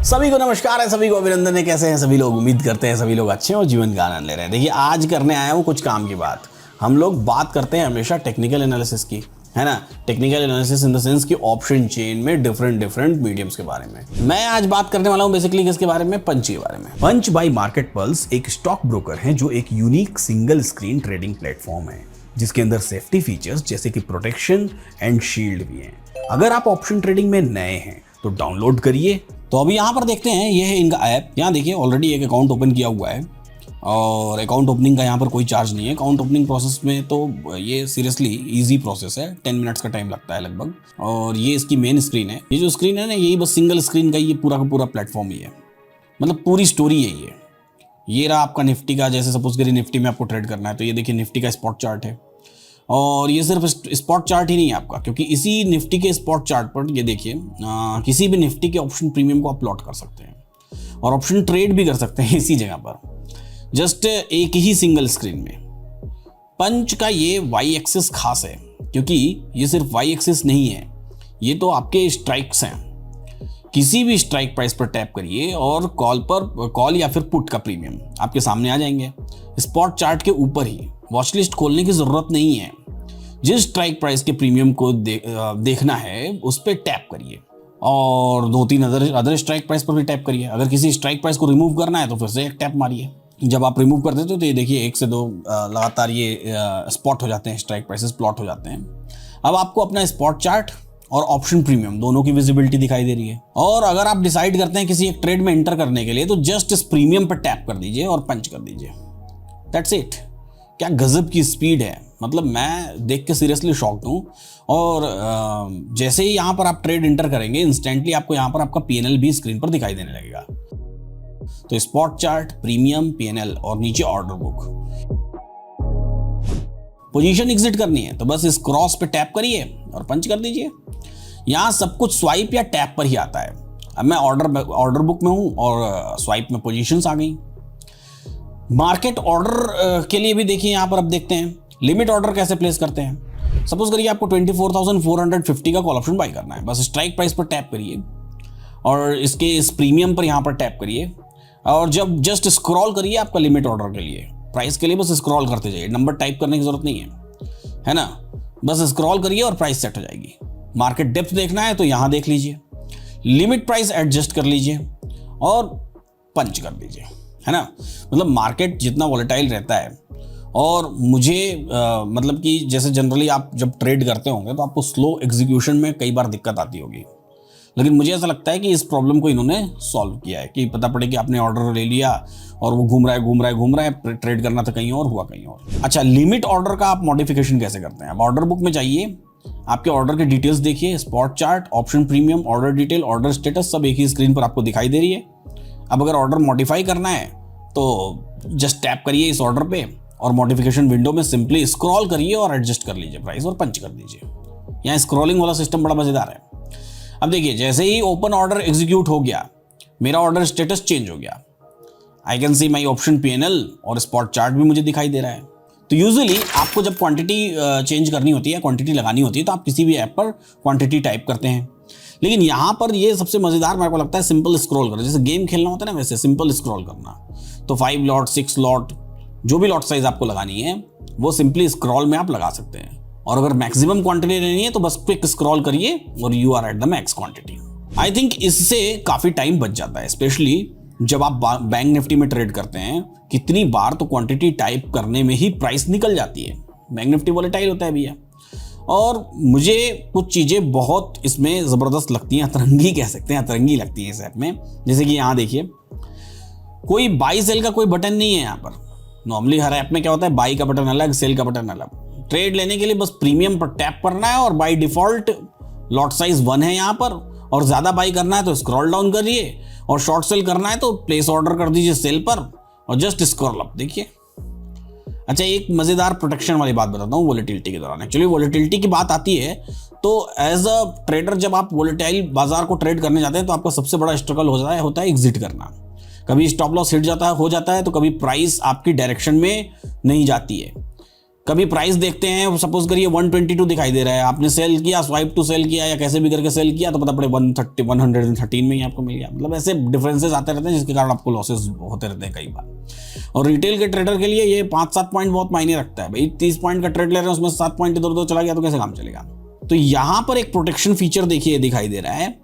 सभी को नमस्कार है, सभी को अभिनंदन है। कैसे हैं सभी लोग? उम्मीद करते हैं सभी लोग अच्छे हैं और जीवन का आनंद ले रहे हैं। देखिए, आज करने आया हूँ कुछ काम की बात। हम लोग बात करते हैं हमेशा टेक्निकल एनालिसिस की, है ना। Technical analysis in the sense कि ऑप्शन चेन में डिफरेंट मीडियम्स के बारे में। मैं आज बात करने वाला हूँ बेसिकली किसके बारे में? पंच के बारे में। पंच बाय मार्केट पल्स एक स्टॉक ब्रोकर है जो एक unique single screen trading platform है जिसके अंदर सेफ्टी फीचर्स जैसे कि प्रोटेक्शन एंड शील्ड भी हैं। अगर आप ऑप्शन ट्रेडिंग में नए हैं तो डाउनलोड करिए। तो अभी यहाँ पर देखते हैं, ये है इनका ऐप। यहाँ देखिए ऑलरेडी एक अकाउंट ओपन किया हुआ है और अकाउंट ओपनिंग का यहाँ पर कोई चार्ज नहीं है। अकाउंट ओपनिंग प्रोसेस में तो ये सीरियसली इजी प्रोसेस है, 10 मिनट्स का टाइम लगता है लगभग। और ये इसकी मेन स्क्रीन है। ये जो स्क्रीन है ना, यही बस सिंगल स्क्रीन का ये पूरा का पूरा प्लेटफॉर्म ही है, मतलब पूरी स्टोरी है ये रहा आपका निफ्टी का। जैसे सपोज करिए निफ्टी में आपको ट्रेड करना है तो ये देखिए निफ्टी का स्पॉट चार्ट है। और ये सिर्फ स्पॉट चार्ट ही नहीं है आपका, क्योंकि इसी निफ्टी के स्पॉट चार्ट पर ये देखिए किसी भी निफ्टी के ऑप्शन प्रीमियम को आप प्लॉट कर सकते हैं और ऑप्शन ट्रेड भी कर सकते हैं इसी जगह पर, जस्ट एक ही सिंगल स्क्रीन में। पंच का ये वाई एक्सिस खास है क्योंकि ये सिर्फ वाई एक्सिस नहीं है, ये तो आपके स्ट्राइक्स हैं। किसी भी स्ट्राइक प्राइस पर टैप करिए और कॉल या फिर पुट का प्रीमियम आपके सामने आ जाएंगे स्पॉट चार्ट के ऊपर ही। वॉच लिस्ट खोलने की जरूरत नहीं है। जिस स्ट्राइक प्राइस के प्रीमियम को देखना है उस पर टैप करिए और 2-3 अदर स्ट्राइक प्राइस पर भी टैप करिए। अगर किसी स्ट्राइक प्राइस को रिमूव करना है तो फिर से एक टैप मारिए। जब आप रिमूव कर देते हो तो ये देखिए 1 से 2 लगातार ये स्पॉट हो जाते हैं, स्ट्राइक प्राइसेस प्लॉट हो जाते हैं। अब आपको अपना स्पॉट चार्ट और ऑप्शन प्रीमियम दोनों की विजिबिलिटी दिखाई दे रही है। और अगर आप डिसाइड करते हैं किसी एक ट्रेड में एंटर करने के लिए तो जस्ट इस प्रीमियम पर टैप कर दीजिए और पंच कर दीजिए। That's it. क्या गजब की स्पीड है, मतलब मैं देख के सीरियसली शॉक्ड हूँ। और जैसे ही यहाँ पर आप ट्रेड एंटर करेंगे इंस्टेंटली आपको यहाँ पर आपका पीएनएल भी स्क्रीन पर दिखाई देने लगेगा। तो स्पॉट चार्ट, प्रीमियम, पीएनएल और नीचे ऑर्डर बुक। पोजीशन एग्जिट करनी है तो बस इस क्रॉस पे टैप करिए और पंच कर दीजिए। यहाँ सब कुछ स्वाइप या टैप पर ही आता है। अब मैं ऑर्डर बुक में हूँ और स्वाइप में पोजीशंस आ गई। मार्केट ऑर्डर के लिए भी देखिए, यहाँ पर अब देखते हैं लिमिट ऑर्डर कैसे प्लेस करते हैं। सपोज करिए आपको 24,450 का कॉल ऑप्शन बाय करना है। बस स्ट्राइक प्राइस पर टैप करिए और इस प्रीमियम पर यहाँ पर टैप करिए और जब जस्ट स्क्रॉल करिए आपका लिमिट ऑर्डर के लिए, प्राइस के लिए बस स्क्रॉल करते जाइए। नंबर टाइप करने की जरूरत नहीं है ना। बस स्क्रॉल करिए और प्राइस सेट हो जाएगी। मार्केट डेप्थ देखना है तो यहाँ देख लीजिए, लिमिट प्राइस एडजस्ट कर लीजिए और पंच कर दीजिए, है ना। मतलब मार्केट जितना वॉलेटाइल रहता है और मुझे मतलब कि जैसे जनरली आप जब ट्रेड करते होंगे तो आपको स्लो एग्जीक्यूशन में कई बार दिक्कत आती होगी, लेकिन मुझे ऐसा लगता है कि इस प्रॉब्लम को इन्होंने सॉल्व किया है कि पता पड़े कि आपने ऑर्डर ले लिया और वो घूम रहा है, ट्रेड करना था कहीं और, हुआ कहीं और। अच्छा, लिमिट ऑर्डर का आप मॉडिफिकेशन कैसे करते हैं? अब ऑर्डर बुक में जाइए, आपके ऑर्डर के डिटेल्स देखिए, spot chart, option premium, order detail, order status सब एक ही स्क्रीन पर आपको दिखाई दे रही है। अब अगर ऑर्डर मॉडिफाई करना है तो जस्ट टैप करिए इस ऑर्डर पे और मॉडिफिकेशन विंडो में सिंपली स्क्रॉल करिए और एडजस्ट कर लीजिए प्राइस और पंच कर दीजिए। यहाँ स्क्रॉलिंग वाला सिस्टम बड़ा मजेदार है। अब देखिए, जैसे ही ओपन ऑर्डर एग्जीक्यूट हो गया, मेरा ऑर्डर स्टेटस चेंज हो गया। I can see my option PNL और स्पॉट चार्ट भी मुझे दिखाई दे रहा है। तो यूजुअली आपको जब क्वांटिटी चेंज करनी होती है, क्वांटिटी लगानी होती है, तो आप किसी भी ऐप पर क्वांटिटी टाइप करते हैं। लेकिन यहाँ पर ये सबसे मजेदार मेरे को लगता है सिंपल स्क्रॉल करना। जैसे गेम खेलना होता है ना, वैसे सिंपल स्क्रॉल करना। तो 5 लॉट, 6 लॉट, जो भी लॉट साइज आपको लगानी है वो सिंपली स्क्रॉल में आप लगा सकते हैं। और अगर मैक्सिमम क्वांटिटी लेनी है तो बस क्विक स्क्रॉल करिए और you are at the max quantity. I think इससे काफी टाइम बच जाता है, स्पेशली जब आप बैंक निफ्टी में ट्रेड करते हैं। कितनी बार तो क्वांटिटी टाइप करने में ही प्राइस निकल जाती है। बैंक निफ्टी वोलेटाइल होता है भैया। और मुझे कुछ चीजें बहुत इसमें जबरदस्त लगती हैं, अतरंगी कह सकते हैं, अतरंगी लगती है इस ऐप में। जैसे कि यहाँ देखिए, कोई बाई सेल का कोई बटन नहीं है यहाँ पर। नॉर्मली हर ऐप में क्या होता है, बाई का बटन अलग, सेल का बटन अलग। ट्रेड लेने के लिए बस प्रीमियम पर टैप करना है और बाय डिफॉल्ट लॉट साइज 1 है यहाँ पर। और ज्यादा बाई करना है तो स्क्रॉल डाउन करिए और शॉर्ट सेल करना है तो प्लेस ऑर्डर कर दीजिए सेल पर और जस्ट स्क्रॉल अप। देखिए, अच्छा एक मजेदार प्रोटेक्शन वाली बात बताता हूँ वोलेटिलिटी के दौरान। एक्चुअली वोलेटिलिटी की बात आती है तो एज अ ट्रेडर जब आप वोलेटाइल बाजार को ट्रेड करने जाते हैं तो आपका सबसे बड़ा स्ट्रगल होता है एग्जिट करना। कभी स्टॉप लॉस हिट हो जाता है तो कभी प्राइस आपकी डायरेक्शन में नहीं जाती है। कभी प्राइस देखते हैं, सपोज करिए 122 दिखाई दे रहा है, आपने सेल किया, स्वाइप टू सेल किया या कैसे भी करके सेल किया तो पता पड़े 113 में ही आपको मिल गया। मतलब ऐसे डिफरेंसेस आते रहते हैं जिसके कारण आपको लॉसेस होते रहते हैं कई बार। और रिटेल के ट्रेडर के लिए ये 5-7 पॉइंट बहुत मायने रखता है भाई। 30 पॉइंट का ट्रेड ले रहे हैं, उसमें 7 पॉइंट इधर उधर चला गया तो कैसे काम चलेगा। तो यहाँ पर एक प्रोटेक्शन फीचर देखिए दिखाई दे रहा है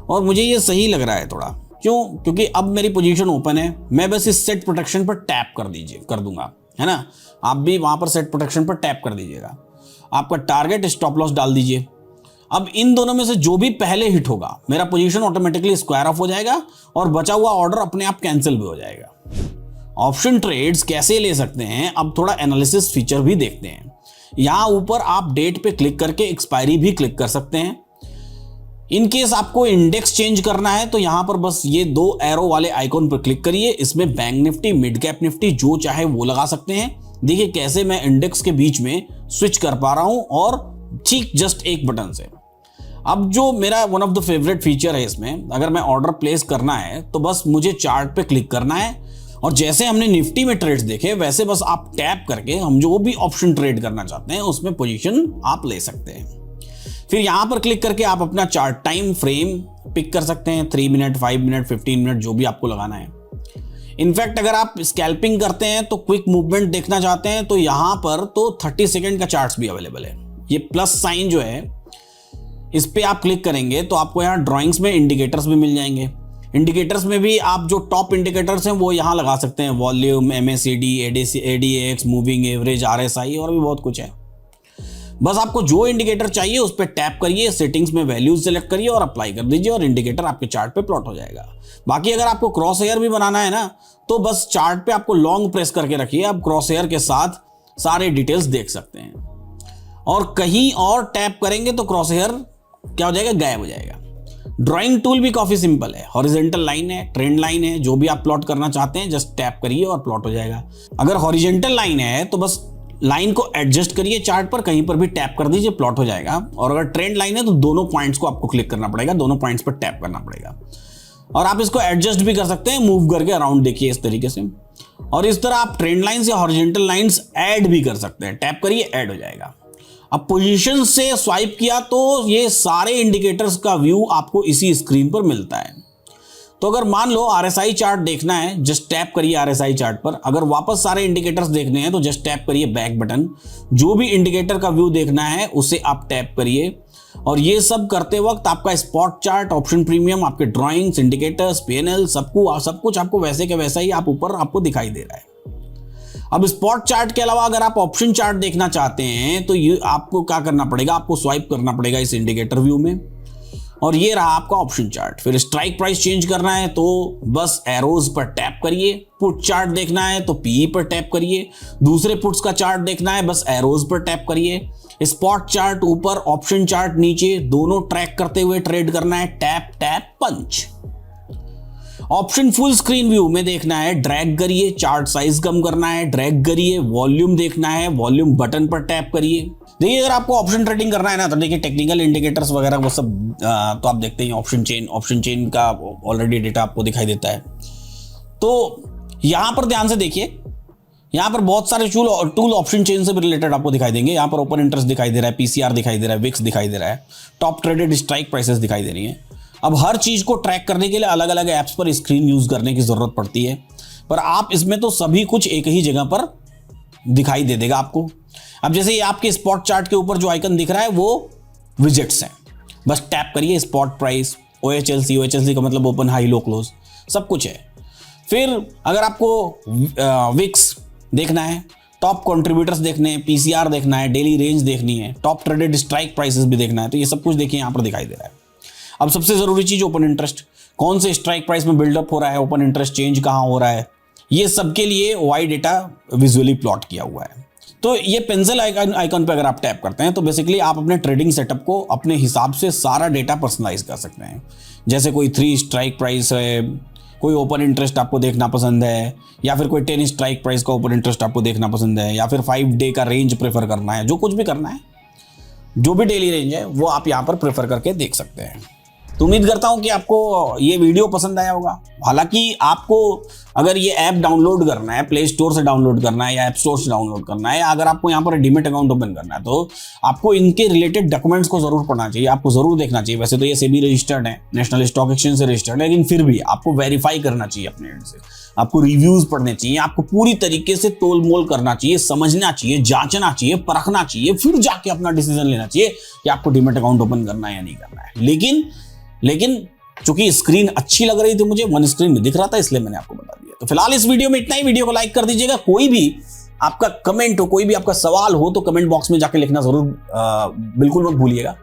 और मुझे ये सही लग रहा है थोड़ा। क्यों? क्योंकि अब मेरी पोजीशन ओपन है, मैं बस इस सेट प्रोटेक्शन पर टैप कर दूंगा, है ना। आप भी वहां पर सेट प्रोटेक्शन पर टैप कर दीजिएगा, आपका टारगेट स्टॉप लॉस डाल दीजिए। अब इन दोनों में से जो भी पहले हिट होगा मेरा पोजीशन ऑटोमेटिकली स्क्वायर ऑफ हो जाएगा और बचा हुआ ऑर्डर अपने आप कैंसिल भी हो जाएगा। ऑप्शन ट्रेड्स कैसे ले सकते हैं, अब थोड़ा एनालिसिस फीचर भी देखते हैं। यहां ऊपर आप डेट पे क्लिक करके एक्सपायरी भी क्लिक कर सकते हैं। इन केस आपको इंडेक्स चेंज करना है तो यहां पर बस ये 2 एरो वाले आइकॉन पर क्लिक करिए, इसमें bank Nifty, mid cap Nifty जो चाहे वो लगा सकते हैं। देखिए कैसे मैं इंडेक्स के बीच में स्विच कर पा रहा हूं और ठीक जस्ट एक बटन से। अब जो मेरा one of the favourite feature है इसमें, अगर मैं ऑर्डर प्लेस करना है तो बस मुझे चार्ट पे क्लिक करना है और जैसे हमने निफ्टी में ट्रेड्स देखे वैसे बस आप टैप करके हम जो भी ऑप्शन ट्रेड करना चाहते हैं उसमें पोजीशन आप ले सकते हैं। फिर यहां पर क्लिक करके आप अपना चार्ट टाइम फ्रेम पिक कर सकते हैं, 3 मिनट, 5 मिनट, 15 मिनट जो भी आपको लगाना है। इनफैक्ट अगर आप स्कैल्पिंग करते हैं तो क्विक मूवमेंट देखना चाहते हैं तो यहां पर तो 30 सेकंड का चार्ट्स भी अवेलेबल है। ये प्लस साइन जो है इस पे आप क्लिक करेंगे तो आपको यहाँ ड्राइंग्स में इंडिकेटर्स भी मिल जाएंगे। इंडिकेटर्स में भी आप जो टॉप इंडिकेटर्स हैं वो यहाँ लगा सकते हैं, volume, MACD, ADX, moving average, RSI और भी बहुत कुछ है। बस आपको जो इंडिकेटर चाहिए उस पर टैप करिए, सेटिंग्स में वैल्यूज सेलेक्ट करिए और अप्लाई कर दीजिए और इंडिकेटर आपके चार्ट पे प्लॉट हो जाएगा। बाकी अगर आपको क्रॉस हेयर भी बनाना है ना तो बस चार्ट पे आपको लॉन्ग प्रेस करके रखिए, आप क्रॉस हेयर के साथ सारे डिटेल्स देख सकते हैं। और कहीं और टैप करेंगे तो क्रॉस हेयर क्या हो जाएगा, गायब हो जाएगा। ड्राइंग टूल भी काफी सिंपल है, हॉरिजॉन्टल लाइन है, ट्रेंड लाइन है, जो भी आप प्लॉट करना चाहते हैं जस्ट टैप करिए और प्लॉट हो जाएगा। अगर हॉरिजॉन्टल लाइन है तो बस लाइन को एडजस्ट करिए चार्ट पर, कहीं पर भी टैप कर दीजिए, प्लॉट हो जाएगा। और अगर ट्रेंड लाइन है तो दोनों पॉइंट्स को आपको क्लिक करना पड़ेगा, दोनों पॉइंट्स पर टैप करना पड़ेगा। और आप इसको एडजस्ट भी कर सकते हैं, मूव करके अराउंड देखिए इस तरीके से। और इस तरह आप ट्रेंड लाइंस या हॉरिजॉन्टल लाइंस ऐड भी कर सकते हैं, टैप करिए ऐड हो जाएगा। अब पोजीशन से स्वाइप किया तो ये सारे इंडिकेटर्स का व्यू आपको इसी स्क्रीन पर मिलता है। तो अगर मान लो RSI चार्ट देखना है जस्ट टैप करिए RSI चार्ट पर। अगर वापस सारे इंडिकेटर्स देखने हैं तो जस्ट टैप करिए बैक बटन। जो भी इंडिकेटर का व्यू देखना है उसे आप टैप करिए। और ये सब करते वक्त आपका स्पॉट चार्ट, ऑप्शन प्रीमियम, आपके ड्राइंग्स, इंडिकेटर्स, PNL सब कुछ आपको वैसे के वैसा ही आप ऊपर आपको दिखाई दे रहा है। अब स्पॉट चार्ट के अलावा अगर आप ऑप्शन चार्ट देखना चाहते हैं तो ये आपको क्या करना पड़ेगा, आपको स्वाइप करना पड़ेगा इस इंडिकेटर व्यू में और ये रहा आपका ऑप्शन चार्ट। फिर स्ट्राइक प्राइस चेंज करना है तो बस एरोज पर टैप करिए। पुट चार्ट देखना है तो PE पर टैप करिए। दूसरे पुट्स का चार्ट देखना है बस एरोज पर टैप करिए। स्पॉट चार्ट ऊपर, ऑप्शन चार्ट नीचे, दोनों ट्रैक करते हुए ट्रेड करना है, टैप टैप पंच। ऑप्शन फुल स्क्रीन व्यू में देखना है, ड्रैग करिए, चार्ट साइज कम करना है, ड्रैग करिए। वॉल्यूम देखना है, वॉल्यूम बटन पर टैप करिए। देखिए अगर आपको ऑप्शन ट्रेडिंग करना है ना तो देखिए टेक्निकल इंडिकेटर्स वगैरह वो सब तो आप देखते हैं। ऑप्शन चेन का ऑलरेडी डेटा आपको दिखाई देता है। तो यहां पर ध्यान से देखिए, यहां पर बहुत सारे टूल ऑप्शन चेन से भी रिलेटेड आपको दिखाई देंगे। यहां पर ओपन इंटरेस्ट दिखाई दे रहा है, PCR दिखाई दे रहा है, विक्स दिखाई दे रहा है, टॉप ट्रेडेड स्ट्राइक प्राइसेस दिखाई दे रही हैं। अब हर चीज को ट्रैक करने के लिए अलग अलग ऐप्स पर स्क्रीन यूज करने की जरूरत पड़ती है, पर आप इसमें तो सभी कुछ एक ही जगह पर दिखाई दे देगा आपको। अब जैसे ये आपके स्पॉट चार्ट के ऊपर जो आइकन दिख रहा है वो विजेट्स हैं, बस टैप करिए, स्पॉट प्राइस, OHLC का मतलब ओपन हाई लो क्लोज सब कुछ है। फिर अगर आपको विक्स देखना है, टॉप कंट्रीब्यूटर्स देखने हैं, PCR देखना है, डेली रेंज देखनी है, टॉप ट्रेडेड स्ट्राइक प्राइसेस भी देखना है, तो ये सब कुछ देखिए यहाँ पर दिखाई दे रहा है। अब सबसे जरूरी चीज ओपन इंटरेस्ट, कौन से स्ट्राइक प्राइस में बिल्डअप हो रहा है, ओपन इंटरेस्ट चेंज कहां हो रहा है, ये सब के लिए वाई डेटा विजुअली प्लॉट किया हुआ है। तो ये पेंसिल आइकन पे अगर आप टैप करते हैं तो बेसिकली आप अपने ट्रेडिंग सेटअप को अपने हिसाब से सारा डेटा पर्सनलाइज कर सकते हैं। जैसे कोई 3 स्ट्राइक प्राइस है, कोई ओपन इंटरेस्ट आपको देखना पसंद है, या फिर कोई 10 स्ट्राइक प्राइस का ओपन इंटरेस्ट आपको देखना पसंद है, या फिर 5 डे का रेंज प्रेफर करना है, जो कुछ भी करना है, जो भी डेली रेंज है वो आप यहाँ पर प्रेफर करके देख सकते हैं। तो उम्मीद करता हूं कि आपको ये वीडियो पसंद आया होगा। हालांकि आपको अगर ये ऐप डाउनलोड करना है, प्ले स्टोर से डाउनलोड करना है या ऐप स्टोर से डाउनलोड करना है, या अगर आपको यहाँ पर डीमैट अकाउंट ओपन करना है, तो आपको इनके रिलेटेड डॉक्यूमेंट्स को जरूर पढ़ना चाहिए, आपको जरूर देखना चाहिए। वैसे तो ये सेबी रजिस्टर्ड है, नेशनल स्टॉक एक्सचेंज से रजिस्टर्ड है, लेकिन फिर भी आपको वेरीफाई करना चाहिए अपने एंड से, आपको रिव्यूज पढ़ने चाहिए, आपको पूरी तरीके से तोल मोल करना चाहिए, समझना चाहिए, जांचना चाहिए, परखना चाहिए, फिर जाके अपना डिसीजन लेना चाहिए कि आपको डीमैट अकाउंट ओपन करना है या नहीं करना है। लेकिन चूंकि स्क्रीन अच्छी लग रही थी मुझे, वन स्क्रीन में दिख रहा था, इसलिए मैंने आपको बता दिया। तो फिलहाल इस वीडियो में इतना ही। वीडियो को लाइक कर दीजिएगा। कोई भी आपका कमेंट हो, कोई भी आपका सवाल हो, तो कमेंट बॉक्स में जाके लिखना जरूर बिल्कुल मत भूलिएगा।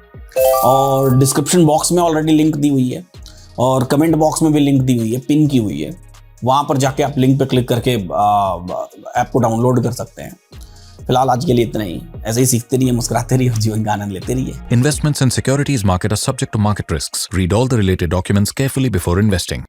और डिस्क्रिप्शन बॉक्स में ऑलरेडी लिंक दी हुई है, और कमेंट बॉक्स में भी लिंक दी हुई है, पिन की हुई है, वहां पर जाके आप लिंक पे क्लिक करके ऐप को डाउनलोड कर सकते हैं। फिलहाल आज के लिए इतना ही। ऐसे ही सीखते रहिए, मुस्कुराते रहिए और जीवन का आनंद लेते रहिए। Investments in securities market are subject to market risks. Read all the related documents carefully before investing.